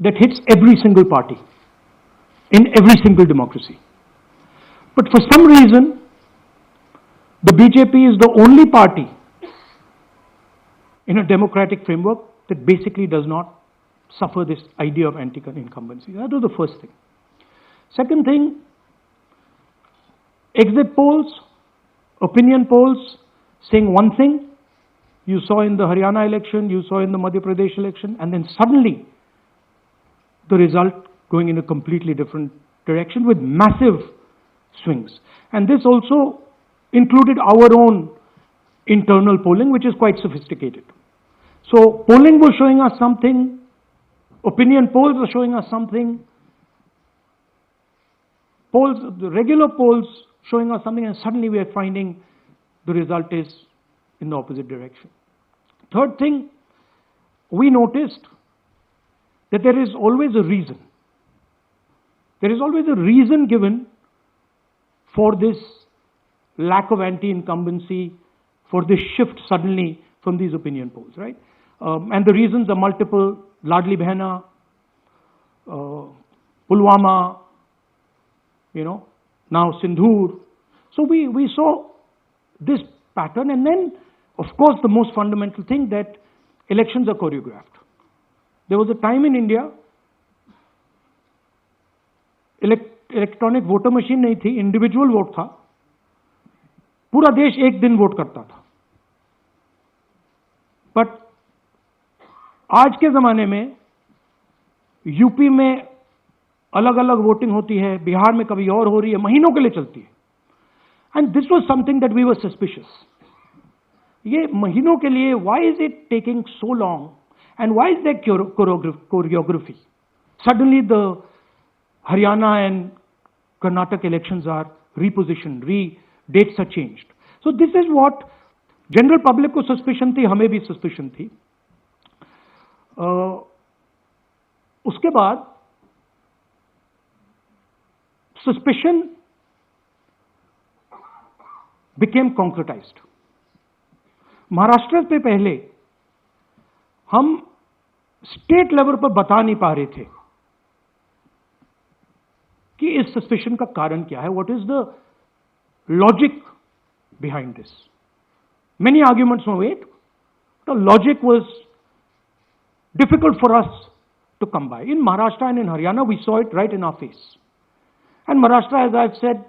that hits every single party in every single democracy. But for some reason, the BJP is the only party in a democratic framework that basically does not suffer this idea of anti-incumbency. That was the first thing. Second thing, exit polls, opinion polls saying one thing, you saw in the Haryana election, you saw in the Madhya Pradesh election, and then suddenly the result going in a completely different direction with massive swings. And this also included our own internal polling, which is quite sophisticated. So polling was showing us something, opinion polls were showing us something, polls, the regular polls showing us something, and suddenly we are finding the result is in the opposite direction. Third thing, we noticed that there is always a reason. There is always a reason given for this lack of anti-incumbency, for this shift suddenly from these opinion polls, right? And the reasons are multiple: Ladli Behna, Pulwama, now Sindhur. So we saw this pattern, and then, of course, the most fundamental thing, that elections are choreographed. There was a time in India, electronic voter machine नहीं थी, individual vote था, पूरा देश एक दिन vote करता था. But आज के जमाने में यूपी में अलग अलग वोटिंग होती है, बिहार में कभी और हो रही है, महीनों के लिए चलती है. And this was something that we were suspicious. ये महीनों के लिए, why is it taking so long and why is that choreography? Suddenly the Haryana and Karnataka elections are repositioned, dates are changed. So this is what general public को suspicion थी, हमें भी suspicion थी. उसके बाद suspicion became concretized. महाराष्ट्र पे पहले हम स्टेट लेवल पर बता नहीं पा रहे थे कि इस सस्पेशन का कारण क्या है, what is the logic behind this. Many arguments were made, the logic was difficult for us to come by. In Maharashtra and in Haryana, we saw it right in our face. And Maharashtra, as I've said,